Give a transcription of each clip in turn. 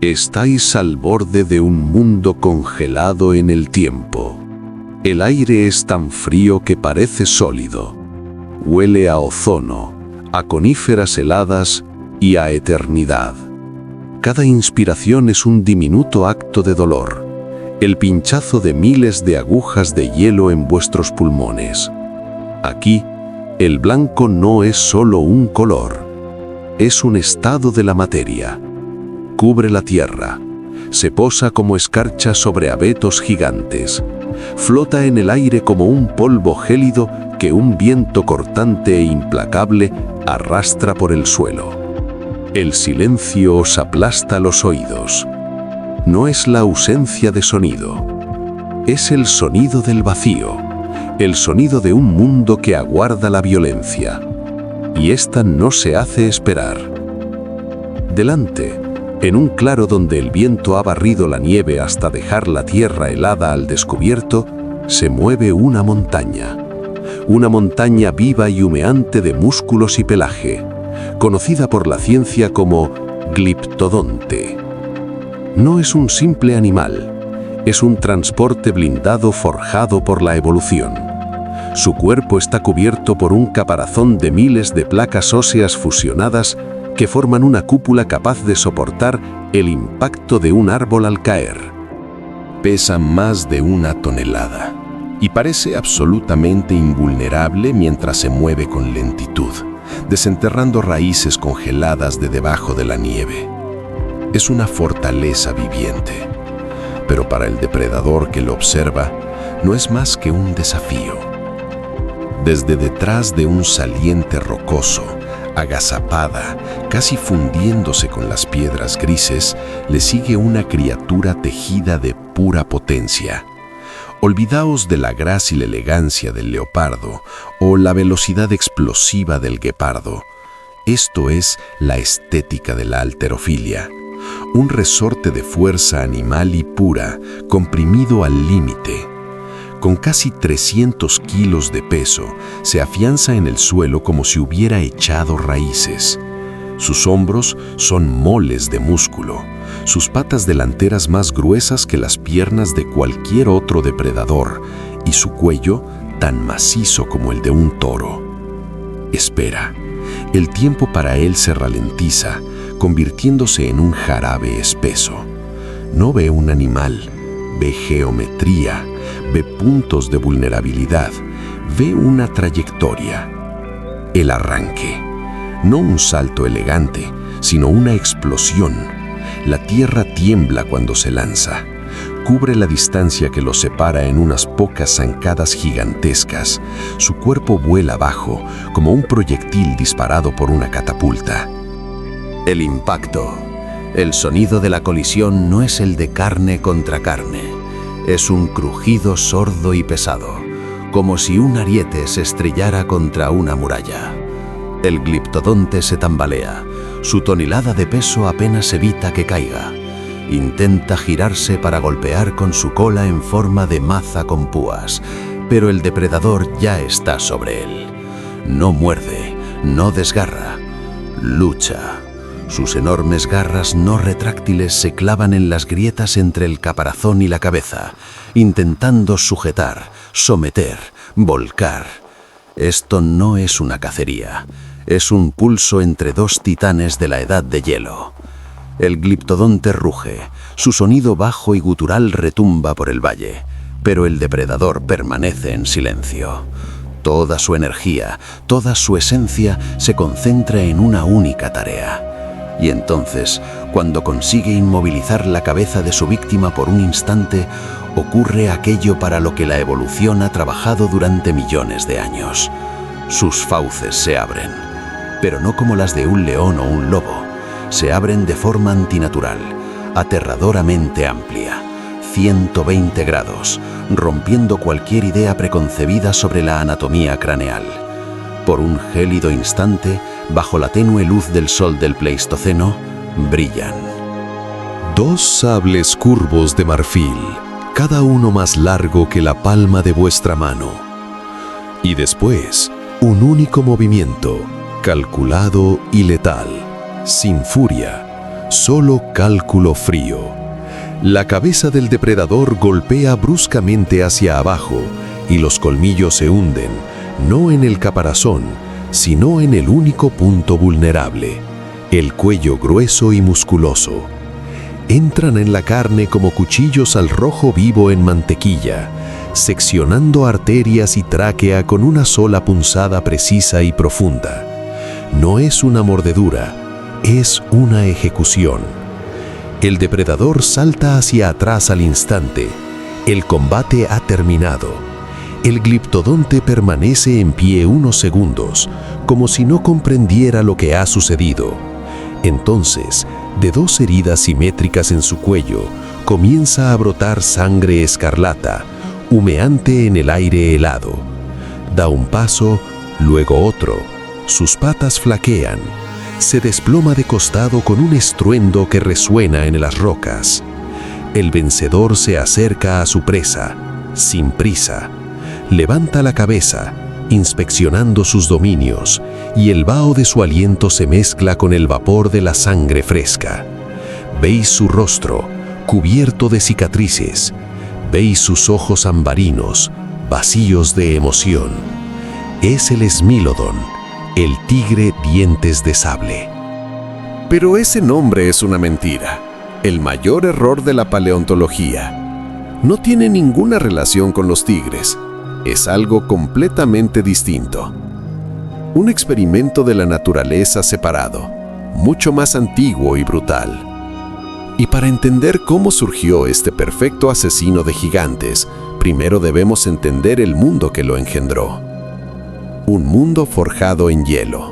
Estáis al borde de un mundo congelado en el tiempo. El aire es tan frío que parece sólido. Huele a ozono, a coníferas heladas y a eternidad. Cada inspiración es un diminuto acto de dolor, el pinchazo de miles de agujas de hielo en vuestros pulmones. Aquí, el blanco no es solo un color, es un estado de la materia. Cubre la tierra, se posa como escarcha sobre abetos gigantes, flota en el aire como un polvo gélido que un viento cortante e implacable arrastra por el suelo. El silencio os aplasta los oídos. No es la ausencia de sonido, es el sonido del vacío, el sonido de un mundo que aguarda la violencia. Y esta no se hace esperar. Delante, en un claro donde el viento ha barrido la nieve hasta dejar la tierra helada al descubierto, se mueve una montaña viva y humeante de músculos y pelaje, conocida por la ciencia como gliptodonte. No es un simple animal, es un transporte blindado forjado por la evolución. Su cuerpo está cubierto por un caparazón de miles de placas óseas fusionadas que forman una cúpula capaz de soportar el impacto de un árbol al caer. Pesa más de 1 tonelada y parece absolutamente invulnerable mientras se mueve con lentitud, desenterrando raíces congeladas de debajo de la nieve. Es una fortaleza viviente, pero para el depredador que lo observa, no es más que un desafío. Desde detrás de un saliente rocoso, agazapada, casi fundiéndose con las piedras grises, le sigue una criatura tejida de pura potencia. Olvidaos de la grácil elegancia del leopardo o la velocidad explosiva del guepardo. Esto es la estética de la halterofilia. Un resorte de fuerza animal y pura, comprimido al límite. Con casi 300 kilos de peso, se afianza en el suelo como si hubiera echado raíces. Sus hombros son moles de músculo, sus patas delanteras más gruesas que las piernas de cualquier otro depredador y su cuello tan macizo como el de un toro. Espera, el tiempo para él se ralentiza, convirtiéndose en un jarabe espeso. No ve un animal, ve geometría, ve puntos de vulnerabilidad, ve una trayectoria. El arranque. No un salto elegante, sino una explosión. La tierra tiembla cuando se lanza. Cubre la distancia que los separa en unas pocas zancadas gigantescas. Su cuerpo vuela abajo, como un proyectil disparado por una catapulta. El impacto. El sonido de la colisión no es el de carne contra carne. Es un crujido sordo y pesado, como si un ariete se estrellara contra una muralla. El gliptodonte se tambalea. Su tonelada de peso apenas evita que caiga. Intenta girarse para golpear con su cola en forma de maza con púas, pero el depredador ya está sobre él. No muerde, no desgarra, lucha. Sus enormes garras no retráctiles se clavan en las grietas entre el caparazón y la cabeza, intentando sujetar, someter, volcar. Esto no es una cacería, es un pulso entre dos titanes de la edad de hielo. El gliptodonte ruge, su sonido bajo y gutural retumba por el valle, pero el depredador permanece en silencio. Toda su energía, toda su esencia se concentra en una única tarea. Y entonces, cuando consigue inmovilizar la cabeza de su víctima por un instante, ocurre aquello para lo que la evolución ha trabajado durante millones de años. Sus fauces se abren, pero no como las de un león o un lobo. Se abren de forma antinatural, aterradoramente amplia, 120 grados, rompiendo cualquier idea preconcebida sobre la anatomía craneal. Por un gélido instante, bajo la tenue luz del sol del Pleistoceno, brillan. 2 sables curvos de marfil, cada uno más largo que la palma de vuestra mano. Y después, un único movimiento, calculado y letal, sin furia, Solo cálculo frío. La cabeza del depredador golpea bruscamente hacia abajo y los colmillos se hunden, no en el caparazón, sino en el único punto vulnerable, el cuello grueso y musculoso. Entran en la carne como cuchillos al rojo vivo en mantequilla, seccionando arterias y tráquea con una sola punzada precisa y profunda. No es una mordedura, es una ejecución. El depredador salta hacia atrás al instante. El combate ha terminado. El gliptodonte permanece en pie unos segundos, como si no comprendiera lo que ha sucedido. Entonces, de dos heridas simétricas en su cuello, comienza a brotar sangre escarlata, humeante en el aire helado. Da un paso, luego otro. Sus patas flaquean. Se desploma de costado con un estruendo que resuena en las rocas. El vencedor se acerca a su presa, sin prisa. Levanta la cabeza, inspeccionando sus dominios, y el vaho de su aliento se mezcla con el vapor de la sangre fresca. Veis su rostro, cubierto de cicatrices. Veis sus ojos ambarinos, vacíos de emoción. Es el Smilodon, el tigre dientes de sable. Pero ese nombre es una mentira, el mayor error de la paleontología. No tiene ninguna relación con los tigres. Es algo completamente distinto. Un experimento de la naturaleza separado, mucho más antiguo y brutal. Y para entender cómo surgió este perfecto asesino de gigantes, primero debemos entender el mundo que lo engendró. Un mundo forjado en hielo.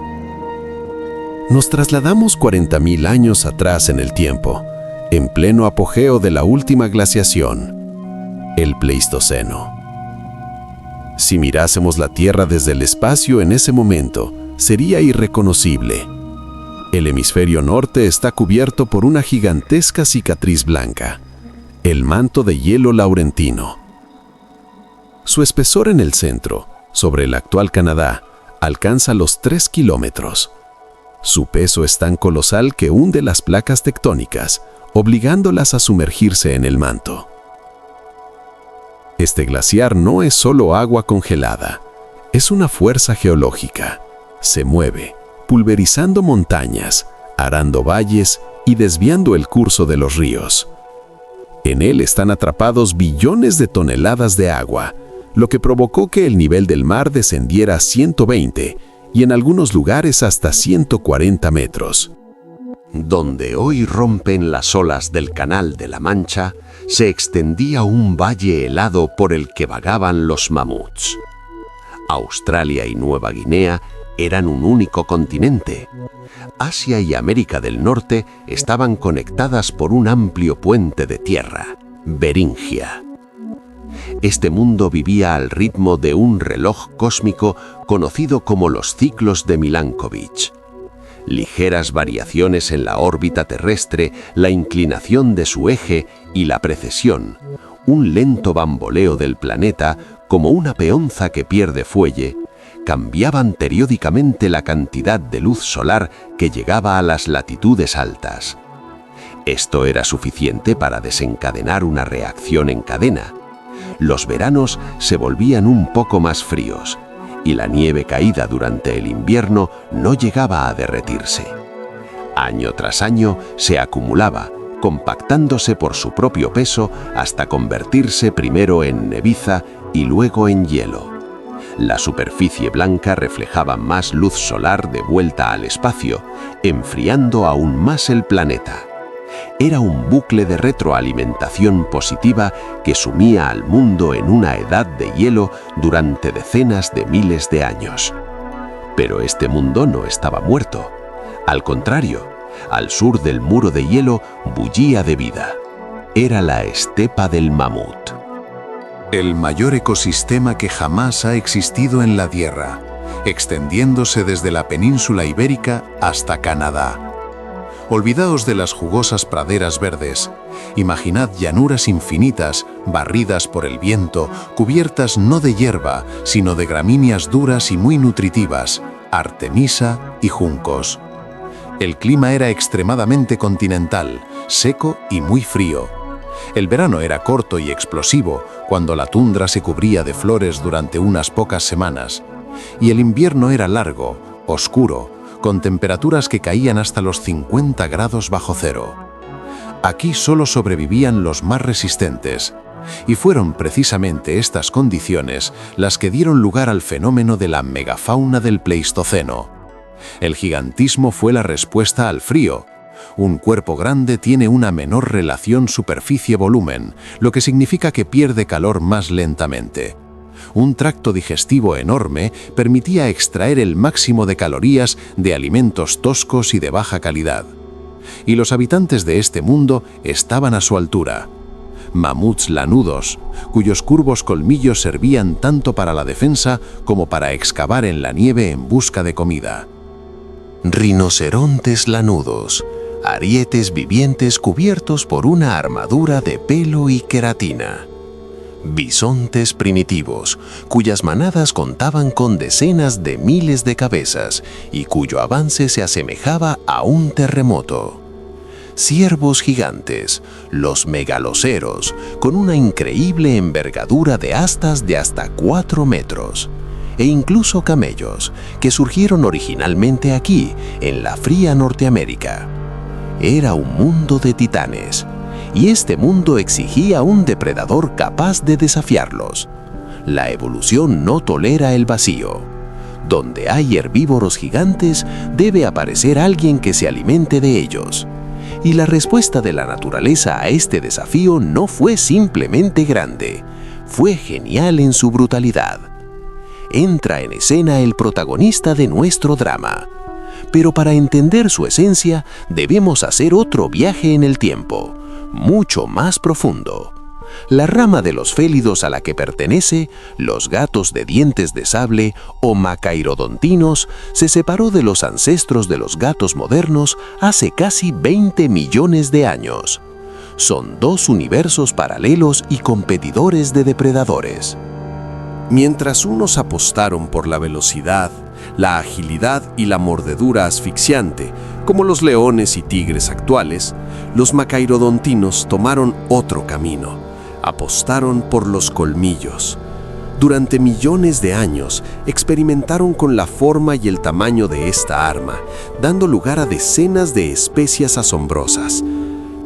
Nos trasladamos 40.000 años atrás en el tiempo, en pleno apogeo de la última glaciación, el Pleistoceno. Si mirásemos la Tierra desde el espacio en ese momento, sería irreconocible. El hemisferio norte está cubierto por una gigantesca cicatriz blanca, el manto de hielo laurentino. Su espesor en el centro, sobre el actual Canadá, alcanza los 3 kilómetros. Su peso es tan colosal que hunde las placas tectónicas, obligándolas a sumergirse en el manto. Este glaciar no es solo agua congelada, es una fuerza geológica. Se mueve, pulverizando montañas, arando valles y desviando el curso de los ríos. En él están atrapados billones de toneladas de agua, lo que provocó que el nivel del mar descendiera a 120 y en algunos lugares hasta 140 metros. Donde hoy rompen las olas del Canal de la Mancha, se extendía un valle helado por el que vagaban los mamuts. Australia y Nueva Guinea eran un único continente. Asia y América del Norte estaban conectadas por un amplio puente de tierra, Beringia. Este mundo vivía al ritmo de un reloj cósmico conocido como los ciclos de Milankovitch. Ligeras variaciones en la órbita terrestre, la inclinación de su eje y la precesión, un lento bamboleo del planeta como una peonza que pierde fuelle, cambiaban periódicamente la cantidad de luz solar que llegaba a las latitudes altas. Esto era suficiente para desencadenar una reacción en cadena. Los veranos se volvían un poco más fríos, y la nieve caída durante el invierno no llegaba a derretirse. Año tras año se acumulaba, compactándose por su propio peso hasta convertirse primero en neviza y luego en hielo. La superficie blanca reflejaba más luz solar de vuelta al espacio, enfriando aún más el planeta. Era un bucle de retroalimentación positiva que sumía al mundo en una edad de hielo durante decenas de miles de años. Pero este mundo no estaba muerto. Al contrario, al sur del muro de hielo bullía de vida. Era la estepa del mamut. El mayor ecosistema que jamás ha existido en la Tierra, extendiéndose desde la península ibérica hasta Canadá. Olvidaos de las jugosas praderas verdes. Imaginad llanuras infinitas, barridas por el viento, cubiertas no de hierba, sino de gramíneas duras y muy nutritivas, artemisa y juncos. El clima era extremadamente continental, seco y muy frío. El verano era corto y explosivo, cuando la tundra se cubría de flores durante unas pocas semanas, y el invierno era largo, oscuro, con temperaturas que caían hasta los 50 grados bajo cero. Aquí solo sobrevivían los más resistentes, y fueron precisamente estas condiciones las que dieron lugar al fenómeno de la megafauna del Pleistoceno. El gigantismo fue la respuesta al frío. Un cuerpo grande tiene una menor relación superficie-volumen, lo que significa que pierde calor más lentamente. Un tracto digestivo enorme permitía extraer el máximo de calorías de alimentos toscos y de baja calidad. Y los habitantes de este mundo estaban a su altura. Mamuts lanudos, cuyos curvos colmillos servían tanto para la defensa como para excavar en la nieve en busca de comida. Rinocerontes lanudos, arietes vivientes cubiertos por una armadura de pelo y queratina. Bisontes primitivos, cuyas manadas contaban con decenas de miles de cabezas y cuyo avance se asemejaba a un terremoto. Ciervos gigantes, los megaloceros, con una increíble envergadura de astas de hasta 4 metros. E incluso camellos, que surgieron originalmente aquí, en la fría Norteamérica. Era un mundo de titanes, y este mundo exigía un depredador capaz de desafiarlos. La evolución no tolera el vacío. Donde hay herbívoros gigantes, debe aparecer alguien que se alimente de ellos. Y la respuesta de la naturaleza a este desafío no fue simplemente grande, fue genial en su brutalidad. Entra en escena el protagonista de nuestro drama. Pero para entender su esencia, debemos hacer otro viaje en el tiempo, mucho más profundo. La rama de los félidos a la que pertenece, los gatos de dientes de sable o macairodontinos, se separó de los ancestros de los gatos modernos hace casi 20 millones de años. Son dos universos paralelos y competidores de depredadores. Mientras unos apostaron por la velocidad, la agilidad y la mordedura asfixiante, como los leones y tigres actuales, los macairodontinos tomaron otro camino. Apostaron por los colmillos. Durante millones de años, experimentaron con la forma y el tamaño de esta arma, dando lugar a decenas de especies asombrosas.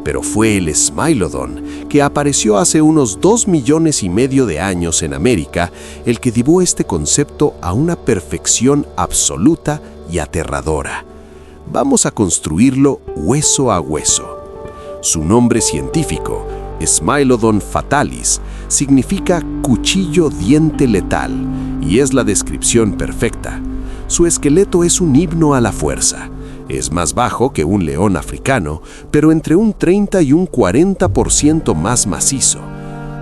Pero fue el Smilodon, que apareció hace unos 2,5 millones de años en América, el que llevó este concepto a una perfección absoluta y aterradora. Vamos a construirlo hueso a hueso. Su nombre científico, Smilodon fatalis, significa cuchillo diente letal, y es la descripción perfecta. Su esqueleto es un himno a la fuerza. Es más bajo que un león africano, pero entre un 30 y un 40% más macizo.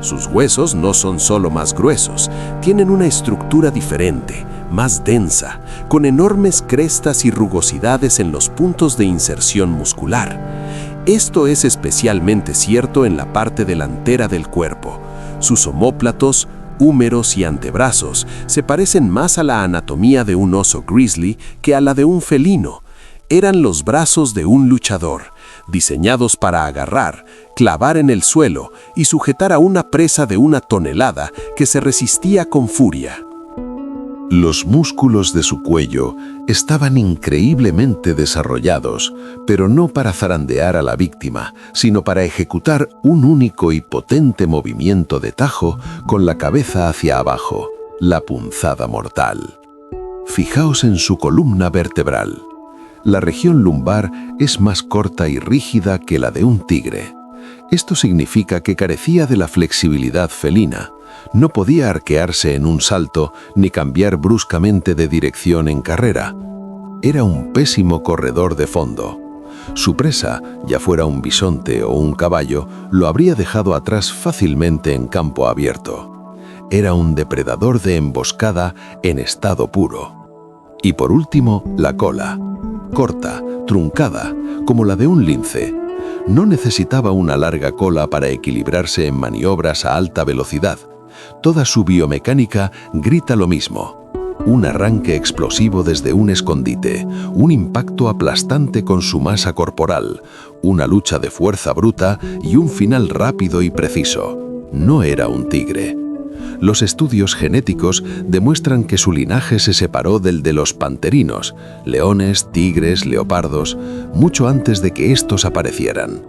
Sus huesos no son solo más gruesos, tienen una estructura diferente, más densa, con enormes crestas y rugosidades en los puntos de inserción muscular. Esto es especialmente cierto en la parte delantera del cuerpo. Sus omóplatos, húmeros y antebrazos se parecen más a la anatomía de un oso grizzly que a la de un felino. Eran los brazos de un luchador, diseñados para agarrar, clavar en el suelo y sujetar a una presa de 1 tonelada que se resistía con furia. Los músculos de su cuello estaban increíblemente desarrollados, pero no para zarandear a la víctima, sino para ejecutar un único y potente movimiento de tajo con la cabeza hacia abajo, la punzada mortal. Fijaos en su columna vertebral. La región lumbar es más corta y rígida que la de un tigre. Esto significa que carecía de la flexibilidad felina. No podía arquearse en un salto ni cambiar bruscamente de dirección en carrera. Era un pésimo corredor de fondo. Su presa, ya fuera un bisonte o un caballo, lo habría dejado atrás fácilmente en campo abierto. Era un depredador de emboscada en estado puro. Y por último, la cola. Corta, truncada, como la de un lince. No necesitaba una larga cola para equilibrarse en maniobras a alta velocidad. Toda su biomecánica grita lo mismo. Un arranque explosivo desde un escondite, un impacto aplastante con su masa corporal, una lucha de fuerza bruta y un final rápido y preciso. No era un tigre. Los estudios genéticos demuestran que su linaje se separó del de los panterinos, leones, tigres, leopardos, mucho antes de que estos aparecieran.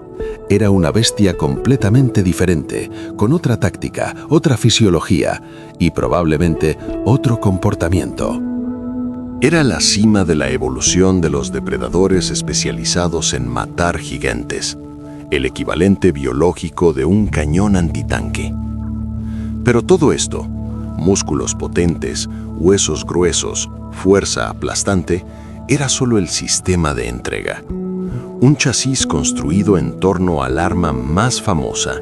Era una bestia completamente diferente, con otra táctica, otra fisiología y probablemente otro comportamiento. Era la cima de la evolución de los depredadores especializados en matar gigantes, el equivalente biológico de un cañón antitanque. Pero todo esto, músculos potentes, huesos gruesos, fuerza aplastante, era solo el sistema de entrega. Un chasis construido en torno al arma más famosa,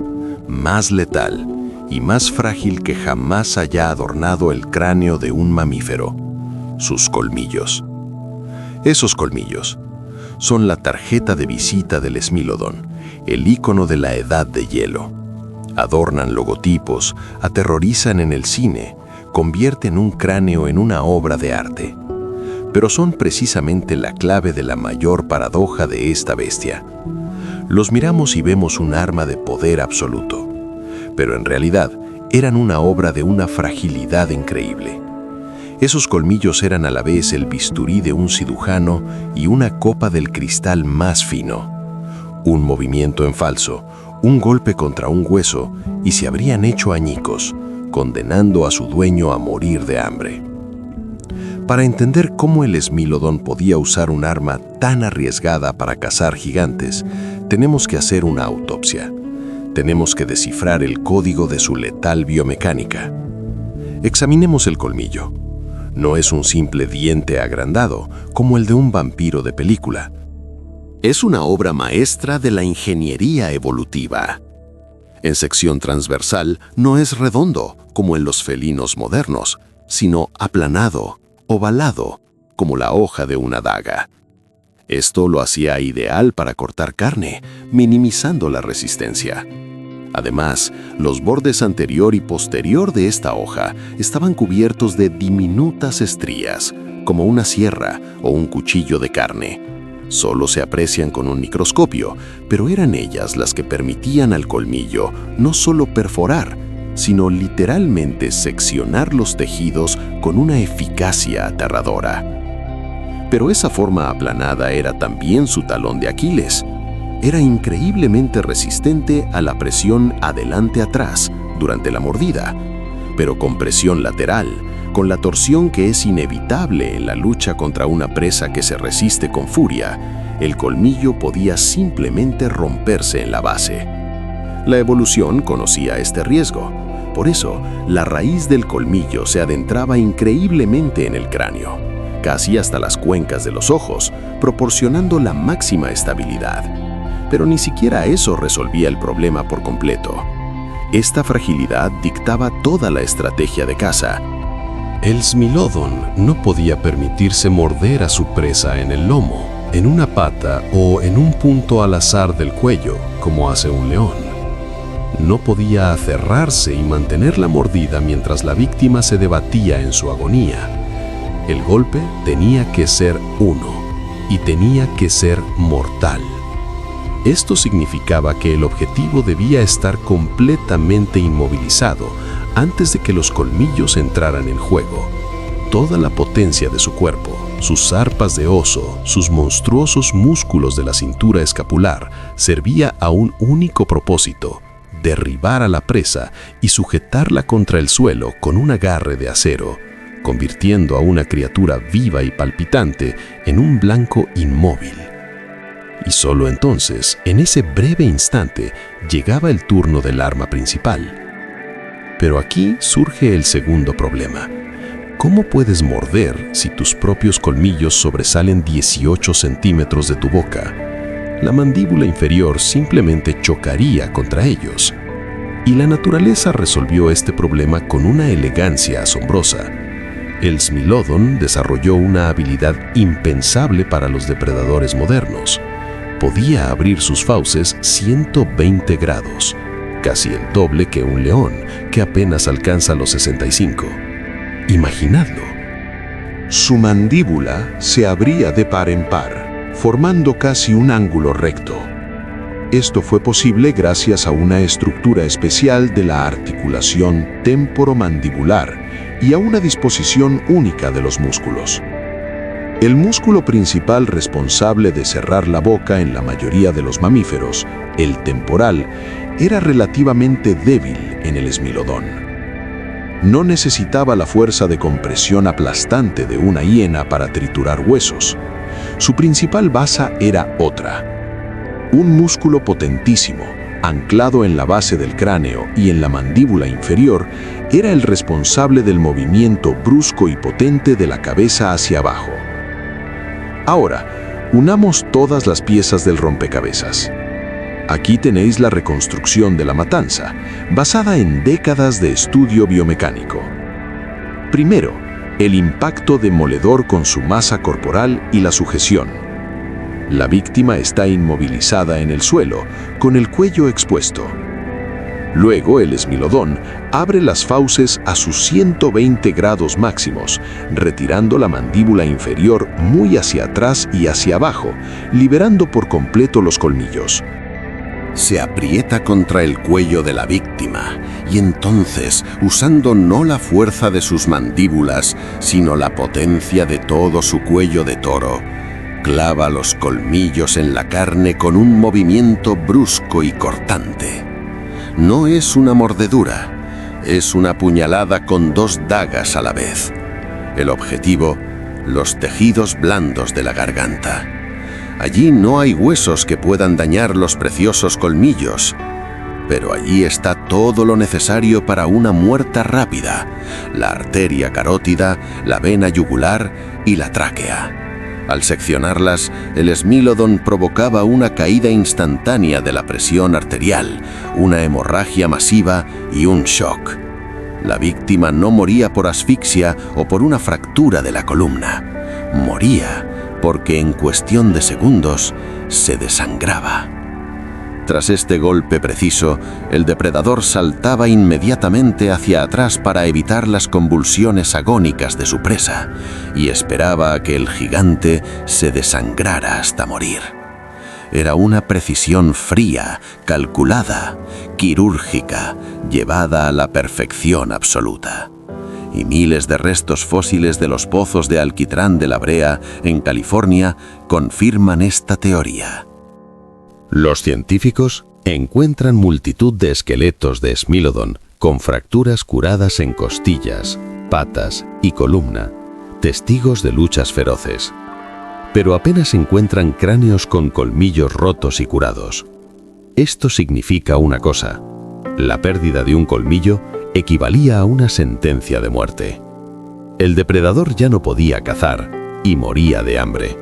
más letal y más frágil que jamás haya adornado el cráneo de un mamífero: sus colmillos. Esos colmillos son la tarjeta de visita del Smilodon, el ícono de la edad de hielo. Adornan logotipos, aterrorizan en el cine, convierten un cráneo en una obra de arte. Pero son precisamente la clave de la mayor paradoja de esta bestia. Los miramos y vemos un arma de poder absoluto, pero en realidad eran una obra de una fragilidad increíble. Esos colmillos eran a la vez el bisturí de un cirujano y una copa del cristal más fino. Un movimiento en falso, un golpe contra un hueso y se habrían hecho añicos, condenando a su dueño a morir de hambre. Para entender cómo el Smilodon podía usar un arma tan arriesgada para cazar gigantes, tenemos que hacer una autopsia. Tenemos que descifrar el código de su letal biomecánica. Examinemos el colmillo. No es un simple diente agrandado, como el de un vampiro de película. Es una obra maestra de la ingeniería evolutiva. En sección transversal no es redondo, como en los felinos modernos, sino aplanado, ovalado, como la hoja de una daga. Esto lo hacía ideal para cortar carne, minimizando la resistencia. Además, los bordes anterior y posterior de esta hoja estaban cubiertos de diminutas estrías, como una sierra o un cuchillo de carne. Solo se aprecian con un microscopio, pero eran ellas las que permitían al colmillo no solo perforar, sino literalmente seccionar los tejidos con una eficacia aterradora. Pero esa forma aplanada era también su talón de Aquiles. Era increíblemente resistente a la presión adelante-atrás durante la mordida, pero con presión lateral, con la torsión que es inevitable en la lucha contra una presa que se resiste con furia, el colmillo podía simplemente romperse en la base. La evolución conocía este riesgo. Por eso, la raíz del colmillo se adentraba increíblemente en el cráneo, casi hasta las cuencas de los ojos, proporcionando la máxima estabilidad. Pero ni siquiera eso resolvía el problema por completo. Esta fragilidad dictaba toda la estrategia de caza. El Smilodon no podía permitirse morder a su presa en el lomo, en una pata o en un punto al azar del cuello, como hace un león. No podía aferrarse y mantener la mordida mientras la víctima se debatía en su agonía. El golpe tenía que ser uno y tenía que ser mortal. Esto significaba que el objetivo debía estar completamente inmovilizado antes de que los colmillos entraran en juego. Toda la potencia de su cuerpo, sus zarpas de oso, sus monstruosos músculos de la cintura escapular, servía a un único propósito: derribar a la presa y sujetarla contra el suelo con un agarre de acero, convirtiendo a una criatura viva y palpitante en un blanco inmóvil. Y solo entonces, en ese breve instante, llegaba el turno del arma principal. Pero aquí surge el segundo problema. ¿Cómo puedes morder si tus propios colmillos sobresalen 18 centímetros de tu boca? La mandíbula inferior simplemente chocaría contra ellos. Y la naturaleza resolvió este problema con una elegancia asombrosa. El Smilodon desarrolló una habilidad impensable para los depredadores modernos. Podía abrir sus fauces 120 grados, casi el doble que un león, que apenas alcanza los 65. Imaginadlo. Su mandíbula se abría de par en par, formando casi un ángulo recto. Esto fue posible gracias a una estructura especial de la articulación temporomandibular y a una disposición única de los músculos. El músculo principal responsable de cerrar la boca en la mayoría de los mamíferos, el temporal, era relativamente débil en el esmilodón. No necesitaba la fuerza de compresión aplastante de una hiena para triturar huesos. Su principal base era otra. Un músculo potentísimo, anclado en la base del cráneo y en la mandíbula inferior, era el responsable del movimiento brusco y potente de la cabeza hacia abajo. Ahora, unamos todas las piezas del rompecabezas. Aquí tenéis la reconstrucción de la matanza, basada en décadas de estudio biomecánico. Primero, el impacto demoledor con su masa corporal y la sujeción. La víctima está inmovilizada en el suelo, con el cuello expuesto. Luego, el esmilodón abre las fauces a sus 120 grados máximos, retirando la mandíbula inferior muy hacia atrás y hacia abajo, liberando por completo los colmillos. Se aprieta contra el cuello de la víctima y entonces, usando no la fuerza de sus mandíbulas, sino la potencia de todo su cuello de toro, clava los colmillos en la carne con un movimiento brusco y cortante. No es una mordedura, es una puñalada con dos dagas a la vez. El objetivo, los tejidos blandos de la garganta. Allí no hay huesos que puedan dañar los preciosos colmillos, pero allí está todo lo necesario para una muerte rápida: la arteria carótida, la vena yugular y la tráquea. Al seccionarlas, el esmilodón provocaba una caída instantánea de la presión arterial, una hemorragia masiva y un shock. La víctima no moría por asfixia o por una fractura de la columna. Moría porque en cuestión de segundos se desangraba. Tras este golpe preciso, el depredador saltaba inmediatamente hacia atrás para evitar las convulsiones agónicas de su presa y esperaba a que el gigante se desangrara hasta morir. Era una precisión fría, calculada, quirúrgica, llevada a la perfección absoluta. Y miles de restos fósiles de los pozos de alquitrán de La Brea, en California, confirman esta teoría. Los científicos encuentran multitud de esqueletos de esmilodón con fracturas curadas en costillas, patas y columna, testigos de luchas feroces. Pero apenas encuentran cráneos con colmillos rotos y curados. Esto significa una cosa: la pérdida de un colmillo equivalía a una sentencia de muerte. El depredador ya no podía cazar y moría de hambre.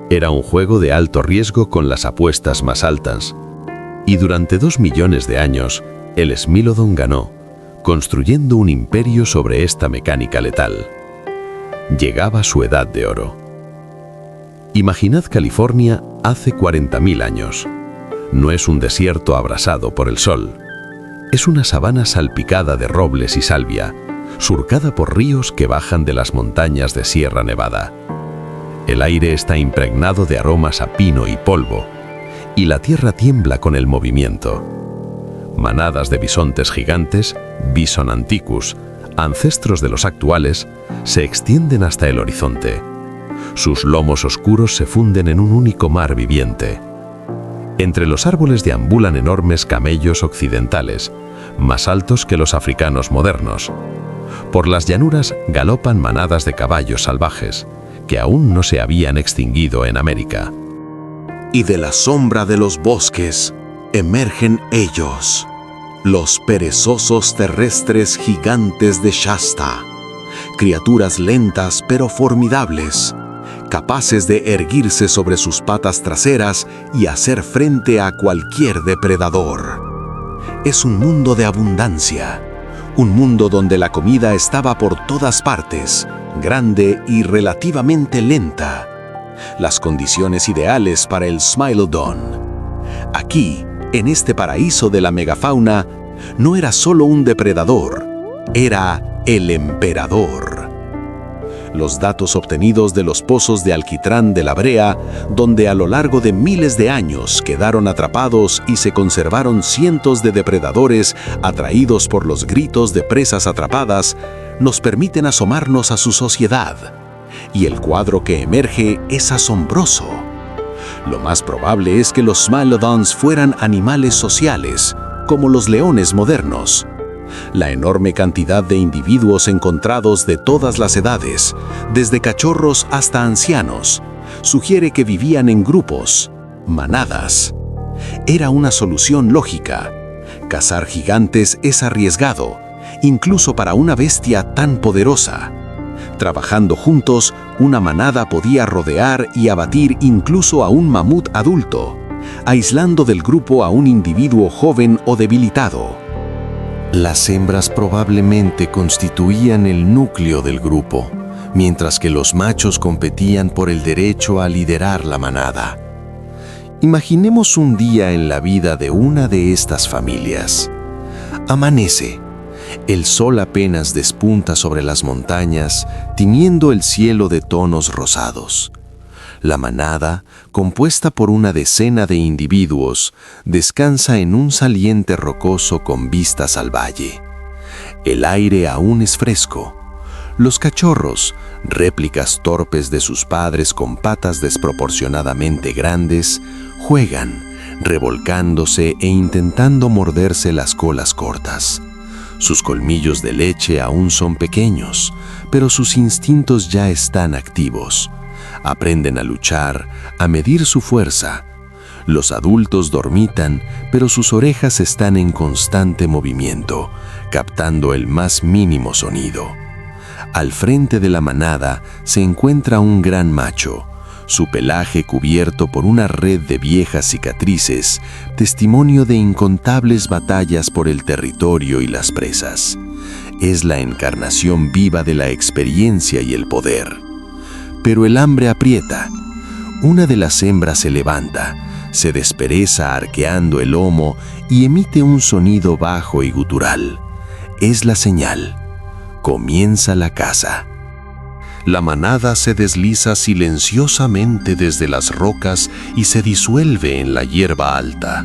Era un juego de alto riesgo con las apuestas más altas, y durante 2 millones de años el esmilodón ganó, construyendo un imperio sobre esta mecánica letal. Llegaba su edad de oro. Imaginad California hace 40.000 años. No es un desierto abrasado por el sol. Es una sabana salpicada de robles y salvia, surcada por ríos que bajan de las montañas de Sierra Nevada. El aire está impregnado de aromas a pino y polvo, y la tierra tiembla con el movimiento. Manadas de bisontes gigantes, Bison antiquus, ancestros de los actuales, se extienden hasta el horizonte. Sus lomos oscuros se funden en un único mar viviente. Entre los árboles deambulan enormes camellos occidentales, más altos que los africanos modernos. Por las llanuras galopan manadas de caballos salvajes, que aún no se habían extinguido en América. Y de la sombra de los bosques emergen ellos, los perezosos terrestres gigantes de Shasta, criaturas lentas pero formidables, capaces de erguirse sobre sus patas traseras y hacer frente a cualquier depredador. Es un mundo de abundancia, un mundo donde la comida estaba por todas partes, grande y relativamente lenta. Las condiciones ideales para el Smilodon. Aquí, en este paraíso de la megafauna, no era solo un depredador, era el emperador. los datos obtenidos de los pozos de alquitrán de la brea, donde a lo largo de miles de años quedaron atrapados y se conservaron cientos de depredadores atraídos por los gritos de presas atrapadas, nos permiten asomarnos a su sociedad. Y el cuadro que emerge es asombroso. Lo más probable es que los Smilodons fueran animales sociales, como los leones modernos. La enorme cantidad de individuos encontrados de todas las edades, desde cachorros hasta ancianos, sugiere que vivían en grupos, manadas. Era una solución lógica. Cazar gigantes es arriesgado, incluso para una bestia tan poderosa. Trabajando juntos, una manada podía rodear y abatir incluso a un mamut adulto, aislando del grupo a un individuo joven o debilitado. Las hembras probablemente constituían el núcleo del grupo, mientras que los machos competían por el derecho a liderar la manada. Imaginemos un día en la vida de una de estas familias. Amanece. El sol apenas despunta sobre las montañas, tiñendo el cielo de tonos rosados. La manada, compuesta por una decena de individuos, descansa en un saliente rocoso con vistas al valle. El aire aún es fresco. Los cachorros, réplicas torpes de sus padres con patas desproporcionadamente grandes, juegan, revolcándose e intentando morderse las colas cortas. Sus colmillos de leche aún son pequeños, pero sus instintos ya están activos. Aprenden a luchar, a medir su fuerza. Los adultos dormitan, pero sus orejas están en constante movimiento, captando el más mínimo sonido. Al frente de la manada se encuentra un gran macho, su pelaje cubierto por una red de viejas cicatrices, testimonio de incontables batallas por el territorio y las presas. Es la encarnación viva de la experiencia y el poder. Pero el hambre aprieta. Una de las hembras se levanta, se despereza arqueando el lomo y emite un sonido bajo y gutural. Es la señal. Comienza la caza. La manada se desliza silenciosamente desde las rocas y se disuelve en la hierba alta.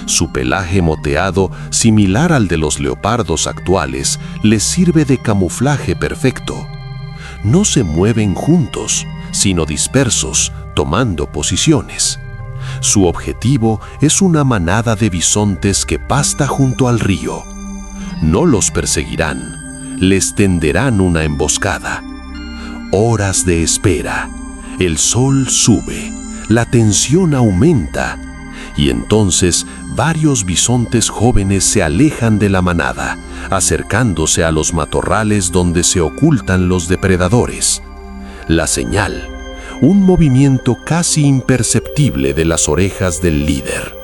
Su pelaje moteado, similar al de los leopardos actuales, les sirve de camuflaje perfecto. No se mueven juntos, sino dispersos, tomando posiciones. Su objetivo es una manada de bisontes que pasta junto al río. No los perseguirán, les tenderán una emboscada. Horas de espera. El sol sube, la tensión aumenta, y entonces varios bisontes jóvenes se alejan de la manada, acercándose a los matorrales donde se ocultan los depredadores. La señal, un movimiento casi imperceptible de las orejas del líder,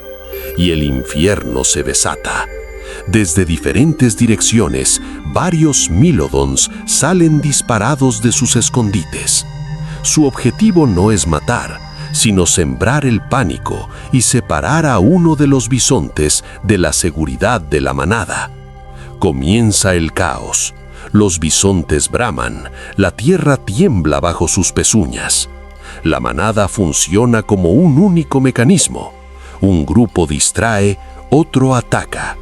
y el infierno se desata. Desde diferentes direcciones, varios Smilodons salen disparados de sus escondites. Su objetivo no es matar, sino sembrar el pánico y separar a uno de los bisontes de la seguridad de la manada. Comienza el caos. Los bisontes braman, la tierra tiembla bajo sus pezuñas. La manada funciona como un único mecanismo. Un grupo distrae, otro ataca.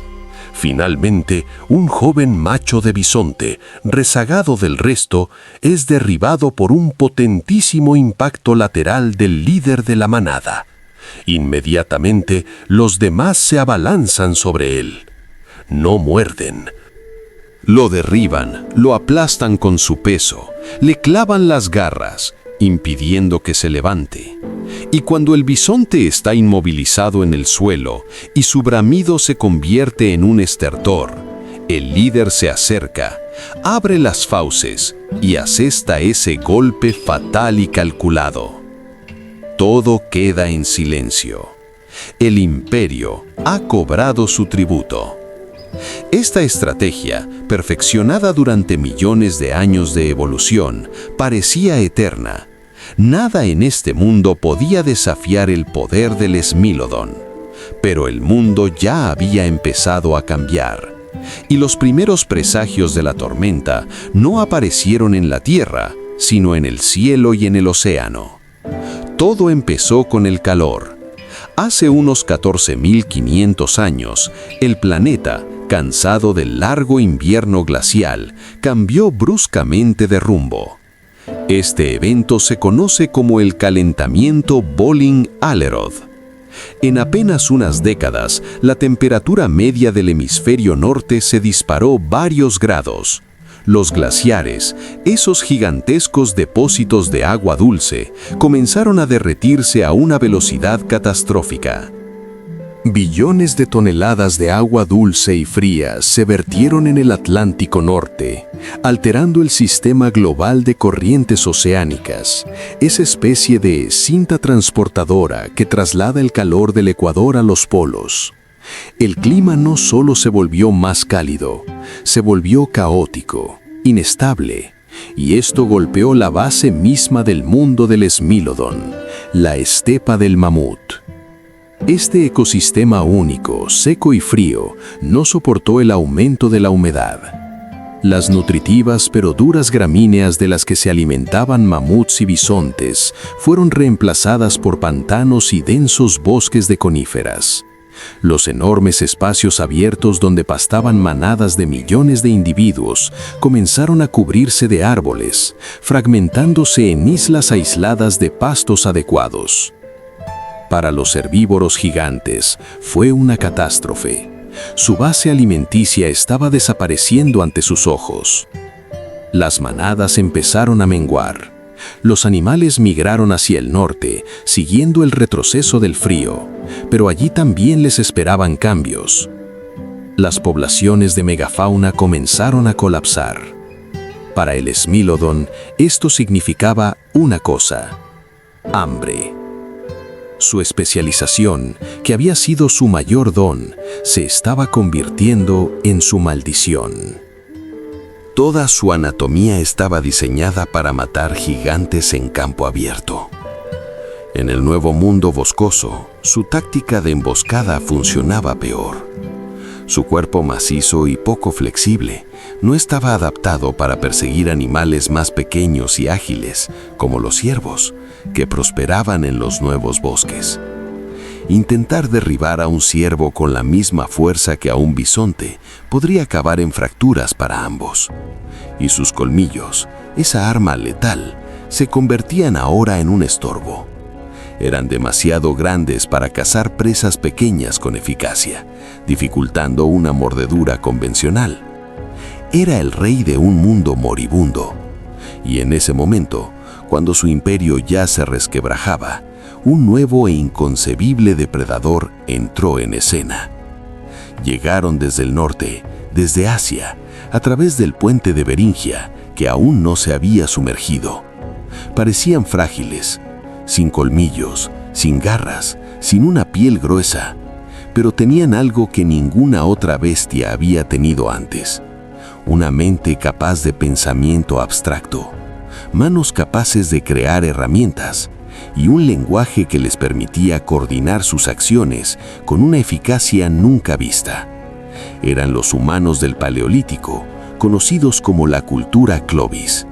Finalmente, un joven macho de bisonte, rezagado del resto, es derribado por un potentísimo impacto lateral del líder de la manada. Inmediatamente, los demás se abalanzan sobre él. No muerden. Lo derriban, lo aplastan con su peso, le clavan las garras, impidiendo que se levante. Y cuando el bisonte está inmovilizado en el suelo y su bramido se convierte en un estertor, el líder se acerca, abre las fauces y asesta ese golpe fatal y calculado. Todo queda en silencio. El imperio ha cobrado su tributo. Esta estrategia, perfeccionada durante millones de años de evolución, parecía eterna. Nada en este mundo podía desafiar el poder del Smilodon. Pero el mundo ya había empezado a cambiar, y los primeros presagios de la tormenta no aparecieron en la Tierra, sino en el cielo y en el océano. Todo empezó con el calor. Hace unos 14.500 años, el planeta, cansado del largo invierno glacial, cambió bruscamente de rumbo. Este evento se conoce como el calentamiento Bolling-Allerod. En apenas unas décadas, la temperatura media del hemisferio norte se disparó varios grados. Los glaciares, esos gigantescos depósitos de agua dulce, comenzaron a derretirse a una velocidad catastrófica. Billones de toneladas de agua dulce y fría se vertieron en el Atlántico Norte, alterando el sistema global de corrientes oceánicas, esa especie de cinta transportadora que traslada el calor del Ecuador a los polos. El clima no solo se volvió más cálido, se volvió caótico, inestable, y esto golpeó la base misma del mundo del Smilodon, la estepa del mamut. Este ecosistema único, seco y frío, no soportó el aumento de la humedad. Las nutritivas pero duras gramíneas de las que se alimentaban mamuts y bisontes fueron reemplazadas por pantanos y densos bosques de coníferas. Los enormes espacios abiertos donde pastaban manadas de millones de individuos comenzaron a cubrirse de árboles, fragmentándose en islas aisladas de pastos adecuados. Para los herbívoros gigantes fue una catástrofe. Su base alimenticia estaba desapareciendo ante sus ojos. Las manadas empezaron a menguar. Los animales migraron hacia el norte, siguiendo el retroceso del frío, pero allí también les esperaban cambios. Las poblaciones de megafauna comenzaron a colapsar. Para el Smilodon, esto significaba una cosa: hambre. Su especialización, que había sido su mayor don, se estaba convirtiendo en su maldición. Toda su anatomía estaba diseñada para matar gigantes en campo abierto. En el nuevo mundo boscoso, su táctica de emboscada funcionaba peor. Su cuerpo macizo y poco flexible no estaba adaptado para perseguir animales más pequeños y ágiles, como los ciervos, que prosperaban en los nuevos bosques. Intentar derribar a un ciervo con la misma fuerza que a un bisonte podría acabar en fracturas para ambos. Y sus colmillos, esa arma letal, se convertían ahora en un estorbo. Eran demasiado grandes para cazar presas pequeñas con eficacia, dificultando una mordedura convencional. Era el rey de un mundo moribundo. Y en ese momento, cuando su imperio ya se resquebrajaba, un nuevo e inconcebible depredador entró en escena. Llegaron desde el norte, desde Asia, a través del puente de Beringia, que aún no se había sumergido. Parecían frágiles, sin colmillos, sin garras, sin una piel gruesa, pero tenían algo que ninguna otra bestia había tenido antes: una mente capaz de pensamiento abstracto, manos capaces de crear herramientas y un lenguaje que les permitía coordinar sus acciones con una eficacia nunca vista. Eran los humanos del Paleolítico, conocidos como la cultura Clovis.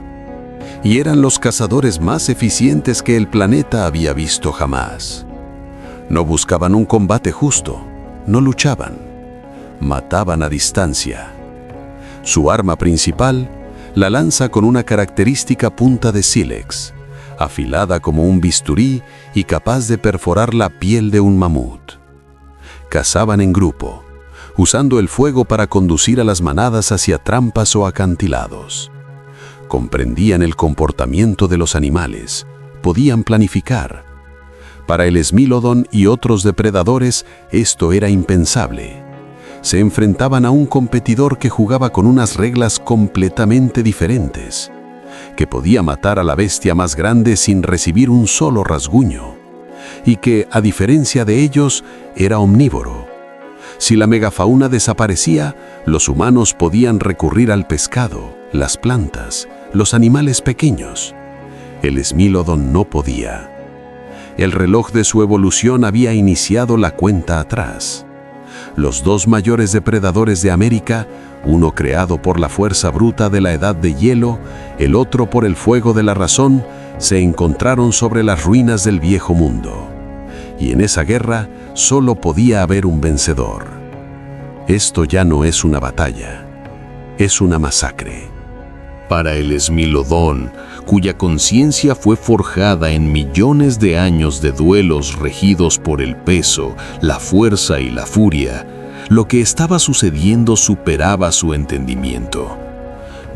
Y eran los cazadores más eficientes que el planeta había visto jamás. No buscaban un combate justo, no luchaban, mataban a distancia. Su arma principal, la lanza con una característica punta de sílex, afilada como un bisturí y capaz de perforar la piel de un mamut. Cazaban en grupo, usando el fuego para conducir a las manadas hacia trampas o acantilados. Comprendían el comportamiento de los animales, podían planificar. Para el Smilodon y otros depredadores esto era impensable. Se enfrentaban a un competidor que jugaba con unas reglas completamente diferentes, que podía matar a la bestia más grande sin recibir un solo rasguño, y que, a diferencia de ellos, era omnívoro. Si la megafauna desaparecía, los humanos podían recurrir al pescado, las plantas, los animales pequeños. El Smilodon no podía. El reloj de su evolución había iniciado la cuenta atrás. Los dos mayores depredadores de América, uno creado por la fuerza bruta de la edad de hielo, el otro por el fuego de la razón, se encontraron sobre las ruinas del viejo mundo. Y en esa guerra solo podía haber un vencedor. Esto ya no es una batalla, es una masacre. Para el Esmilodón, cuya conciencia fue forjada en millones de años de duelos regidos por el peso, la fuerza y la furia, lo que estaba sucediendo superaba su entendimiento.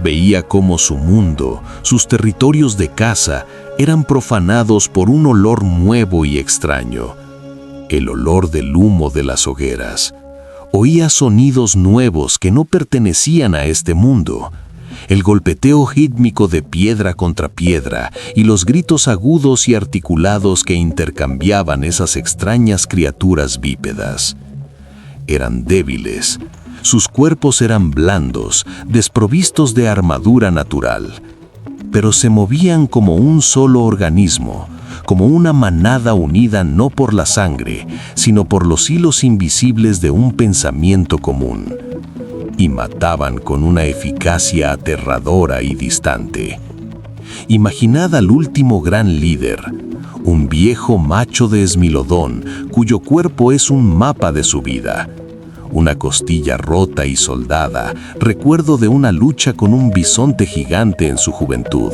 Veía cómo su mundo, sus territorios de caza, eran profanados por un olor nuevo y extraño, el olor del humo de las hogueras. Oía sonidos nuevos que no pertenecían a este mundo. El golpeteo rítmico de piedra contra piedra y los gritos agudos y articulados que intercambiaban esas extrañas criaturas bípedas. Eran débiles, sus cuerpos eran blandos, desprovistos de armadura natural, pero se movían como un solo organismo, como una manada unida no por la sangre, sino por los hilos invisibles de un pensamiento común. Y mataban con una eficacia aterradora y distante. Imaginad al último gran líder, un viejo macho de Esmilodón, cuyo cuerpo es un mapa de su vida. Una costilla rota y soldada, recuerdo de una lucha con un bisonte gigante en su juventud.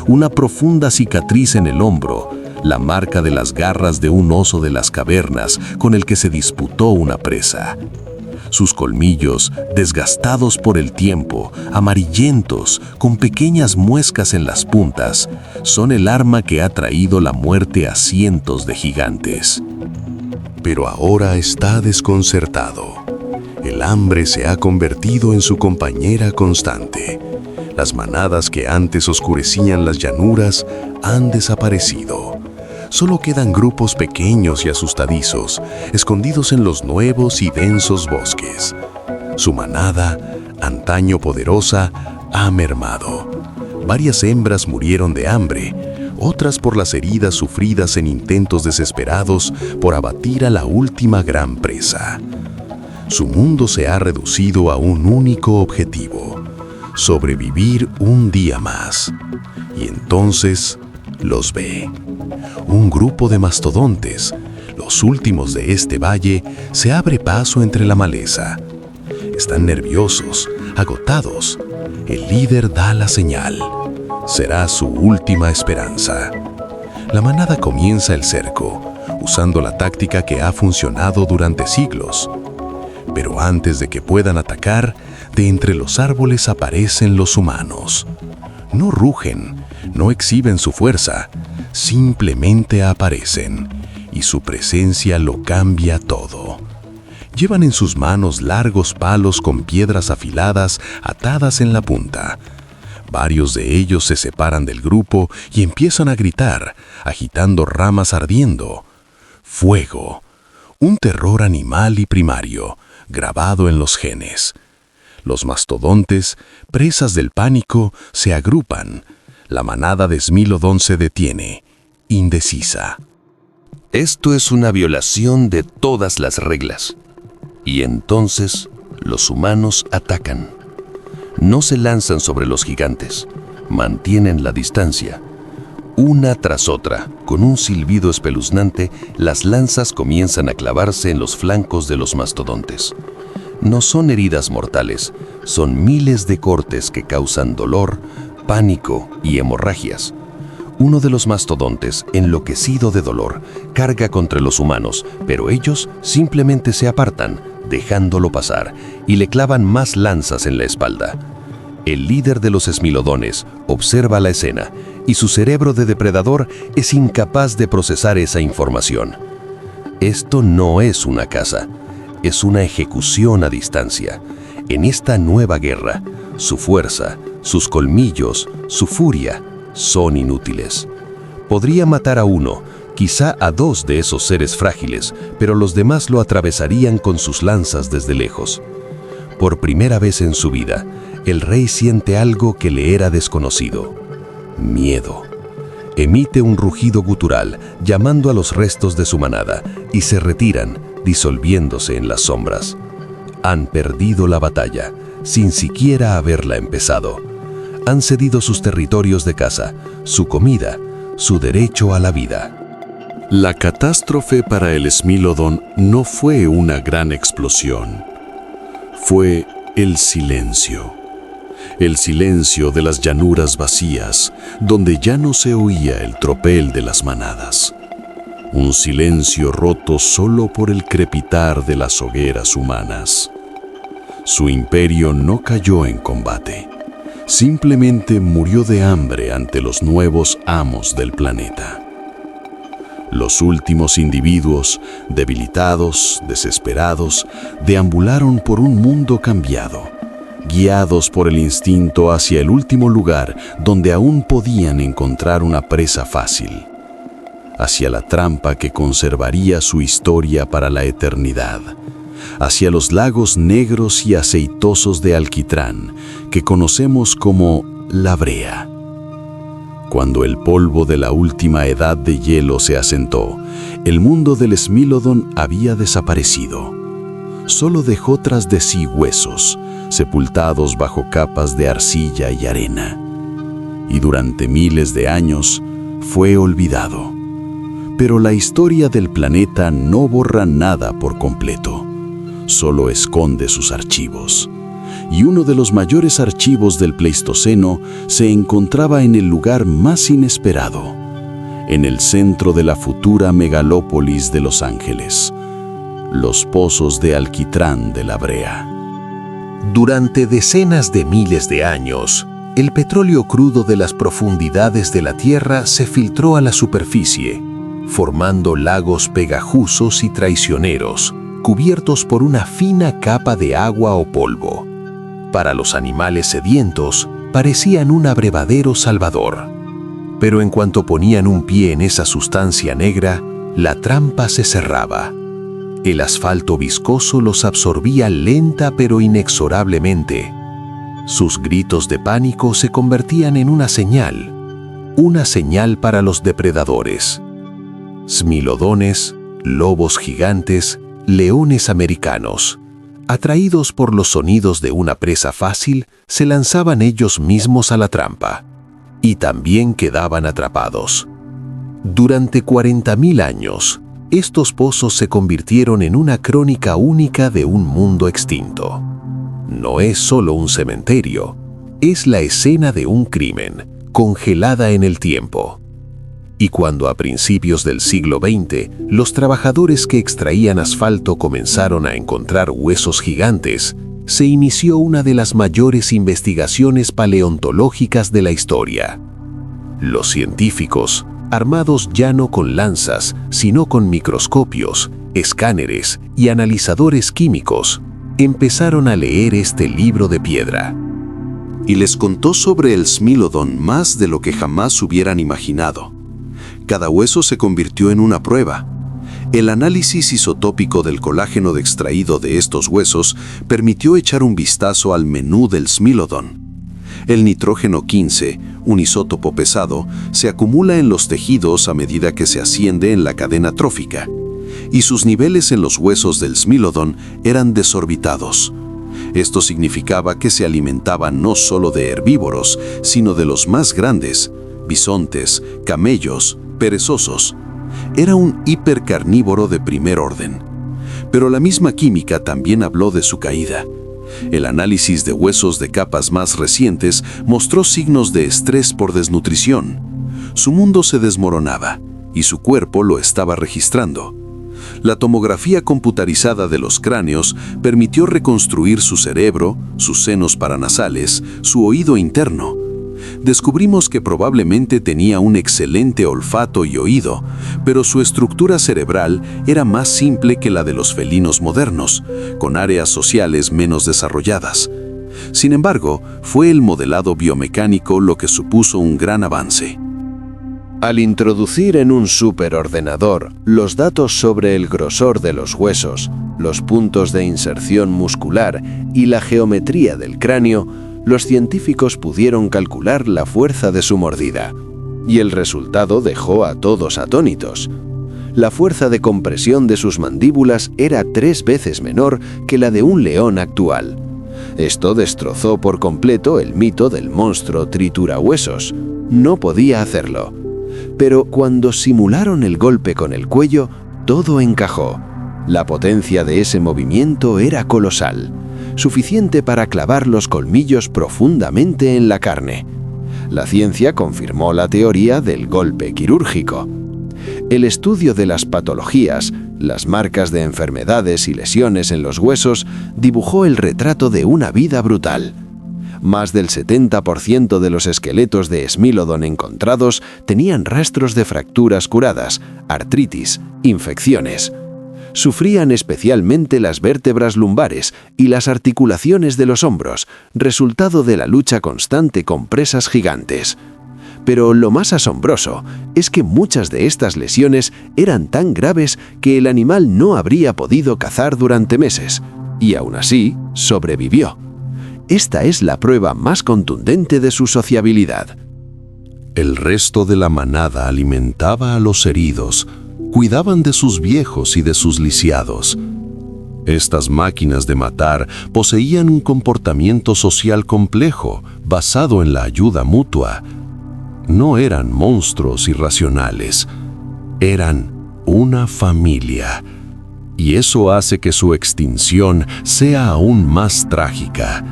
Una profunda cicatriz en el hombro, la marca de las garras de un oso de las cavernas con el que se disputó una presa. Sus colmillos, desgastados por el tiempo, amarillentos, con pequeñas muescas en las puntas, son el arma que ha traído la muerte a cientos de gigantes. Pero ahora está desconcertado. El hambre se ha convertido en su compañera constante. Las manadas que antes oscurecían las llanuras han desaparecido. Solo quedan grupos pequeños y asustadizos, escondidos en los nuevos y densos bosques. Su manada, antaño poderosa, ha mermado. Varias hembras murieron de hambre, otras por las heridas sufridas en intentos desesperados por abatir a la última gran presa. Su mundo se ha reducido a un único objetivo: sobrevivir un día más. Y entonces los ve. Un grupo de mastodontes, los últimos de este valle, se abre paso entre la maleza. Están nerviosos, agotados. El líder da la señal. Será su última esperanza. La manada comienza el cerco, usando la táctica que ha funcionado durante siglos. Pero antes de que puedan atacar, de entre los árboles aparecen los humanos. No rugen, no exhiben su fuerza, simplemente aparecen, y su presencia lo cambia todo. Llevan en sus manos largos palos con piedras afiladas atadas en la punta. Varios de ellos se separan del grupo y empiezan a gritar, agitando ramas ardiendo. Fuego, un terror animal y primario, grabado en los genes. Los mastodontes, presas del pánico, se agrupan. La manada de Esmilodón se detiene, indecisa. Esto es una violación de todas las reglas. Y entonces los humanos atacan. No se lanzan sobre los gigantes, mantienen la distancia. Una tras otra, con un silbido espeluznante, las lanzas comienzan a clavarse en los flancos de los mastodontes. No son heridas mortales, son miles de cortes que causan dolor, pánico y hemorragias. Uno de los mastodontes, enloquecido de dolor, carga contra los humanos, pero ellos simplemente se apartan, dejándolo pasar, y le clavan más lanzas en la espalda. El líder de los esmilodones observa la escena, y su cerebro de depredador es incapaz de procesar esa información. Esto no es una caza, es una ejecución a distancia. En esta nueva guerra, su fuerza, sus colmillos, su furia, son inútiles. Podría matar a uno, quizá a dos de esos seres frágiles, pero los demás lo atravesarían con sus lanzas desde lejos. Por primera vez en su vida, el rey siente algo que le era desconocido: miedo. Emite un rugido gutural, llamando a los restos de su manada, y se retiran, disolviéndose en las sombras. Han perdido la batalla, sin siquiera haberla empezado. Han cedido sus territorios de caza, su comida, su derecho a la vida. La catástrofe para el Smilodon no fue una gran explosión. Fue el silencio. El silencio de las llanuras vacías, donde ya no se oía el tropel de las manadas. Un silencio roto solo por el crepitar de las hogueras humanas. Su imperio no cayó en combate. Simplemente murió de hambre ante los nuevos amos del planeta. Los últimos individuos, debilitados, desesperados, deambularon por un mundo cambiado, guiados por el instinto hacia el último lugar donde aún podían encontrar una presa fácil, hacia la trampa que conservaría su historia para la eternidad, hacia los lagos negros y aceitosos de alquitrán que conocemos como la brea. Cuando el polvo de la última edad de hielo se asentó, el mundo del Smilodon había desaparecido. Solo dejó tras de sí huesos, sepultados bajo capas de arcilla y arena. Y durante miles de años fue olvidado. Pero la historia del planeta no borra nada por completo. Solo esconde sus archivos. Y uno de los mayores archivos del Pleistoceno se encontraba en el lugar más inesperado, en el centro de la futura megalópolis de Los Ángeles, los pozos de alquitrán de la brea. Durante decenas de miles de años, el petróleo crudo de las profundidades de la Tierra se filtró a la superficie, formando lagos pegajosos y traicioneros, cubiertos por una fina capa de agua o polvo. Para los animales sedientos, parecían un abrevadero salvador. Pero en cuanto ponían un pie en esa sustancia negra, la trampa se cerraba. El asfalto viscoso los absorbía lenta pero inexorablemente. Sus gritos de pánico se convertían en una señal para los depredadores. Smilodones, lobos gigantes, leones americanos. Atraídos por los sonidos de una presa fácil, se lanzaban ellos mismos a la trampa. Y también quedaban atrapados. Durante 40.000 años, estos pozos se convirtieron en una crónica única de un mundo extinto. No es solo un cementerio, es la escena de un crimen, congelada en el tiempo. Y cuando a principios del siglo XX, los trabajadores que extraían asfalto comenzaron a encontrar huesos gigantes, se inició una de las mayores investigaciones paleontológicas de la historia. Los científicos, armados ya no con lanzas, sino con microscopios, escáneres y analizadores químicos, empezaron a leer este libro de piedra. Y les contó sobre el Smilodon más de lo que jamás hubieran imaginado. Cada hueso se convirtió en una prueba. El análisis isotópico del colágeno extraído de estos huesos permitió echar un vistazo al menú del Smilodon. El nitrógeno 15, un isótopo pesado, se acumula en los tejidos a medida que se asciende en la cadena trófica, y sus niveles en los huesos del Smilodon eran desorbitados. Esto significaba que se alimentaban no solo de herbívoros, sino de los más grandes, bisontes, camellos, perezosos. Era un hipercarnívoro de primer orden. Pero la misma química también habló de su caída. El análisis de huesos de capas más recientes mostró signos de estrés por desnutrición. Su mundo se desmoronaba, y su cuerpo lo estaba registrando. La tomografía computarizada de los cráneos permitió reconstruir su cerebro, sus senos paranasales, su oído interno. Descubrimos que probablemente tenía un excelente olfato y oído, pero su estructura cerebral era más simple que la de los felinos modernos, con áreas sociales menos desarrolladas. Sin embargo, fue el modelado biomecánico lo que supuso un gran avance. Al introducir en un superordenador los datos sobre el grosor de los huesos, los puntos de inserción muscular y la geometría del cráneo, los científicos pudieron calcular la fuerza de su mordida, y el resultado dejó a todos atónitos. La fuerza de compresión de sus mandíbulas era 3 veces menor que la de un león actual. Esto destrozó por completo el mito del monstruo triturahuesos. No podía hacerlo. Pero cuando simularon el golpe con el cuello, todo encajó. La potencia de ese movimiento era colosal, suficiente para clavar los colmillos profundamente en la carne. La ciencia confirmó la teoría del golpe quirúrgico. El estudio de las patologías, las marcas de enfermedades y lesiones en los huesos, dibujó el retrato de una vida brutal. Más del 70% de los esqueletos de Smilodon encontrados tenían rastros de fracturas curadas, artritis, infecciones. Sufrían especialmente las vértebras lumbares y las articulaciones de los hombros, resultado de la lucha constante con presas gigantes. Pero lo más asombroso es que muchas de estas lesiones eran tan graves que el animal no habría podido cazar durante meses, y aún así sobrevivió. Esta es la prueba más contundente de su sociabilidad. El resto de la manada alimentaba a los heridos, cuidaban de sus viejos y de sus lisiados. Estas máquinas de matar poseían un comportamiento social complejo, basado en la ayuda mutua. No eran monstruos irracionales, eran una familia. Y eso hace que su extinción sea aún más trágica.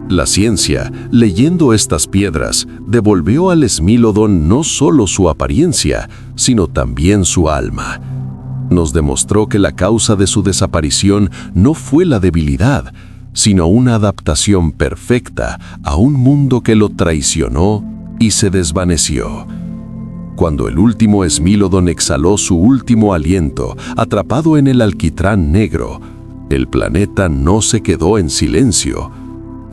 La ciencia, leyendo estas piedras, devolvió al Smilodon no solo su apariencia, sino también su alma. Nos demostró que la causa de su desaparición no fue la debilidad, sino una adaptación perfecta a un mundo que lo traicionó y se desvaneció. Cuando el último Smilodon exhaló su último aliento, atrapado en el alquitrán negro, el planeta no se quedó en silencio.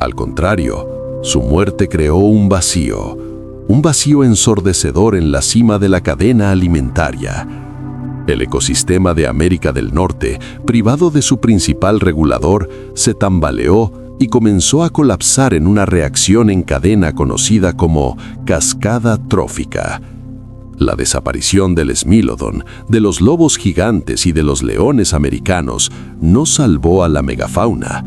Al contrario, su muerte creó un vacío ensordecedor en la cima de la cadena alimentaria. El ecosistema de América del Norte, privado de su principal regulador, se tambaleó y comenzó a colapsar en una reacción en cadena conocida como cascada trófica. La desaparición del Smilodon, de los lobos gigantes y de los leones americanos no salvó a la megafauna.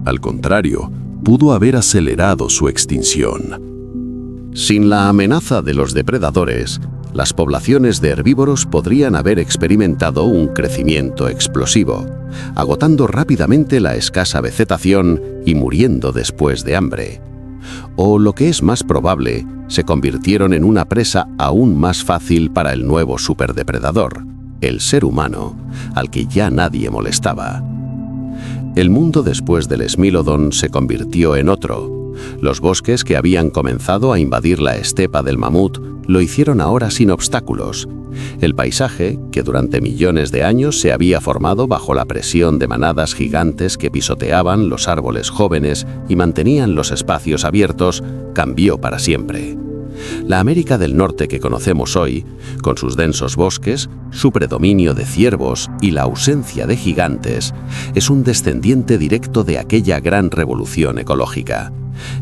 Al contrario, pudo haber acelerado su extinción. Sin la amenaza de los depredadores, las poblaciones de herbívoros podrían haber experimentado un crecimiento explosivo, agotando rápidamente la escasa vegetación y muriendo después de hambre. O, lo que es más probable, se convirtieron en una presa aún más fácil para el nuevo superdepredador, el ser humano, al que ya nadie molestaba. El mundo después del Smilodon se convirtió en otro. Los bosques que habían comenzado a invadir la estepa del mamut lo hicieron ahora sin obstáculos. El paisaje, que durante millones de años se había formado bajo la presión de manadas gigantes que pisoteaban los árboles jóvenes y mantenían los espacios abiertos, cambió para siempre. La América del Norte que conocemos hoy, con sus densos bosques, su predominio de ciervos y la ausencia de gigantes, es un descendiente directo de aquella gran revolución ecológica.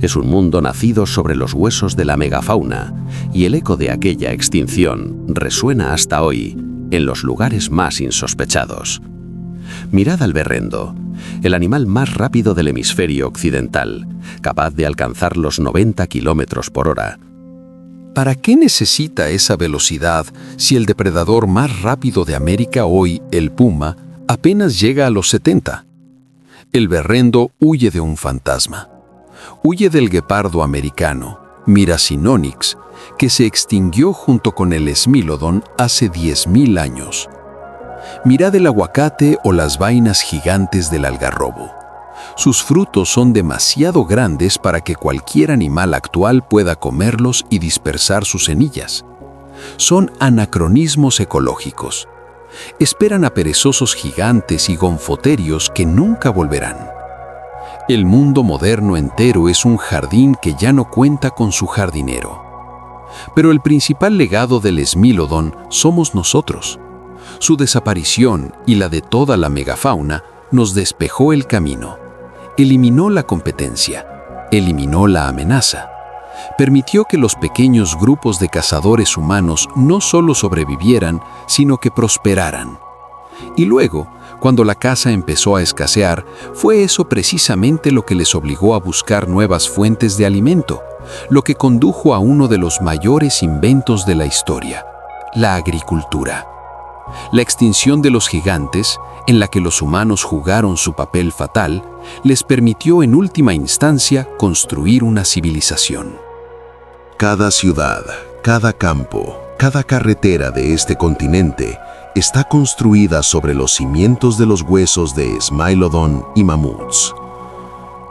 Es un mundo nacido sobre los huesos de la megafauna, y el eco de aquella extinción resuena hasta hoy en los lugares más insospechados. Mirad al berrendo, el animal más rápido del hemisferio occidental, capaz de alcanzar los 90 kilómetros por hora. ¿Para qué necesita esa velocidad si el depredador más rápido de América hoy, el puma, apenas llega a los 70? El berrendo huye de un fantasma. Huye del guepardo americano, Miracinonyx, que se extinguió junto con el Smilodon hace 10.000 años. Mirad el aguacate o las vainas gigantes del algarrobo. Sus frutos son demasiado grandes para que cualquier animal actual pueda comerlos y dispersar sus semillas. Son anacronismos ecológicos. Esperan a perezosos gigantes y gonfoterios que nunca volverán. El mundo moderno entero es un jardín que ya no cuenta con su jardinero. Pero el principal legado del Smilodon somos nosotros. Su desaparición y la de toda la megafauna nos despejó el camino. Eliminó la competencia, eliminó la amenaza. permitió que los pequeños grupos de cazadores humanos no solo sobrevivieran, sino que prosperaran. Y luego, cuando la caza empezó a escasear, fue eso precisamente lo que les obligó a buscar nuevas fuentes de alimento, lo que condujo a uno de los mayores inventos de la historia, la agricultura. La extinción de los gigantes, en la que los humanos jugaron su papel fatal, les permitió en última instancia construir una civilización. Cada ciudad, cada campo, cada carretera de este continente está construida sobre los cimientos de los huesos de Smilodon y mamuts.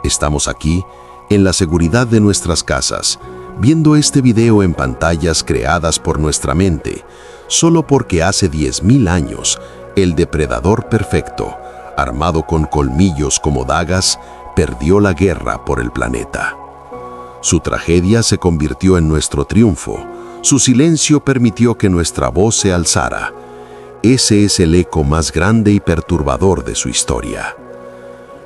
Estamos aquí, en la seguridad de nuestras casas, viendo este video en pantallas creadas por nuestra mente, solo porque hace 10.000 años, el depredador perfecto, armado con colmillos como dagas, perdió la guerra por el planeta. Su tragedia se convirtió en nuestro triunfo. Su silencio permitió que nuestra voz se alzara. Ese es el eco más grande y perturbador de su historia.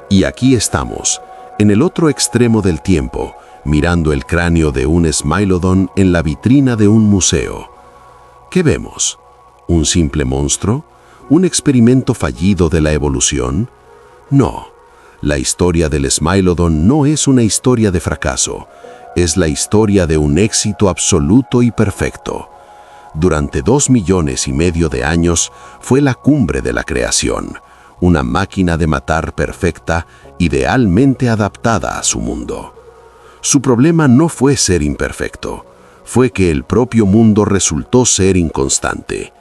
Y aquí estamos, en el otro extremo del tiempo, mirando el cráneo de un Smilodon en la vitrina de un museo. ¿Qué vemos? ¿Un simple monstruo? ¿Un experimento fallido de la evolución? No, la historia del Smilodon no es una historia de fracaso, es la historia de un éxito absoluto y perfecto. Durante 2,5 millones de años fue la cumbre de la creación, una máquina de matar perfecta, idealmente adaptada a su mundo. Su problema no fue ser imperfecto, fue que el propio mundo resultó ser inconstante.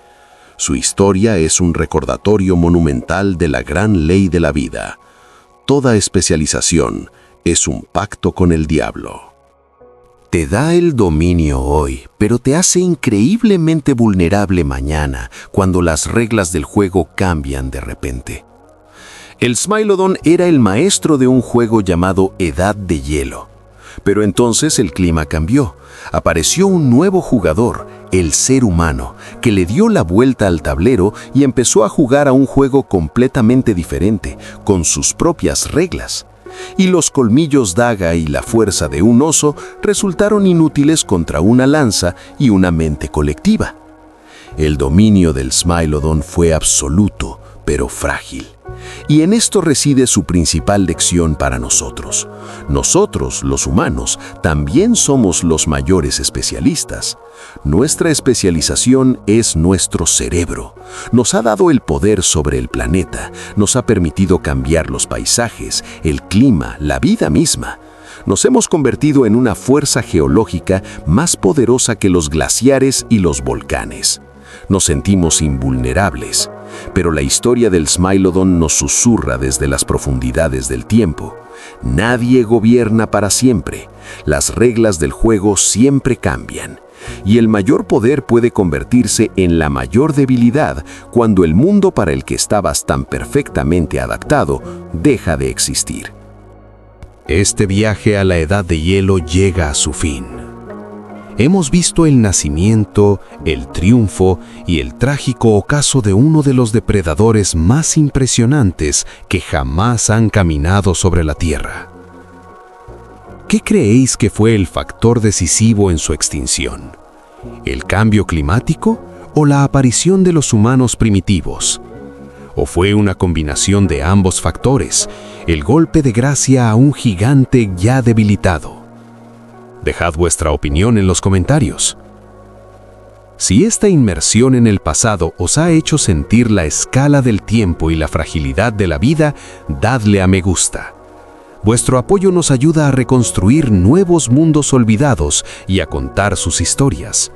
Su historia es un recordatorio monumental de la gran ley de la vida. Toda especialización es un pacto con el diablo. Te da el dominio hoy, pero te hace increíblemente vulnerable mañana, cuando las reglas del juego cambian de repente. El Smilodon era el maestro de un juego llamado Edad de Hielo. Pero entonces el clima cambió. Apareció un nuevo jugador, el ser humano, que le dio la vuelta al tablero y empezó a jugar a un juego completamente diferente, con sus propias reglas. Y los colmillos daga y la fuerza de un oso resultaron inútiles contra una lanza y una mente colectiva. El dominio del Smilodon fue absoluto, pero frágil. Y en esto reside su principal lección para nosotros. Nosotros, los humanos, también somos los mayores especialistas. Nuestra especialización es nuestro cerebro. Nos ha dado el poder sobre el planeta, nos ha permitido cambiar los paisajes, el clima, la vida misma. Nos hemos convertido en una fuerza geológica más poderosa que los glaciares y los volcanes. Nos sentimos invulnerables, pero la historia del Smilodon nos susurra desde las profundidades del tiempo. Nadie gobierna para siempre. Las reglas del juego siempre cambian. Y el mayor poder puede convertirse en la mayor debilidad cuando el mundo para el que estabas tan perfectamente adaptado deja de existir. Este viaje a la Edad de Hielo llega a su fin. Hemos visto el nacimiento, el triunfo y el trágico ocaso de uno de los depredadores más impresionantes que jamás han caminado sobre la Tierra. ¿Qué creéis que fue el factor decisivo en su extinción? ¿El cambio climático o la aparición de los humanos primitivos? ¿O fue una combinación de ambos factores, el golpe de gracia a un gigante ya debilitado? Dejad vuestra opinión en los comentarios. Si esta inmersión en el pasado os ha hecho sentir la escala del tiempo y la fragilidad de la vida, dadle a me gusta. Vuestro apoyo nos ayuda a reconstruir nuevos mundos olvidados y a contar sus historias.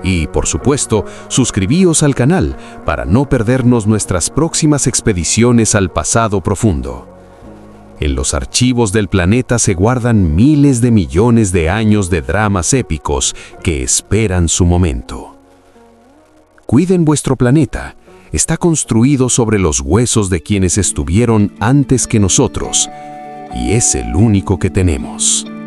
Y, por supuesto, suscribíos al canal para no perdernos nuestras próximas expediciones al pasado profundo. En los archivos del planeta se guardan miles de millones de años de dramas épicos que esperan su momento. Cuiden vuestro planeta. Está construido sobre los huesos de quienes estuvieron antes que nosotros, y es el único que tenemos.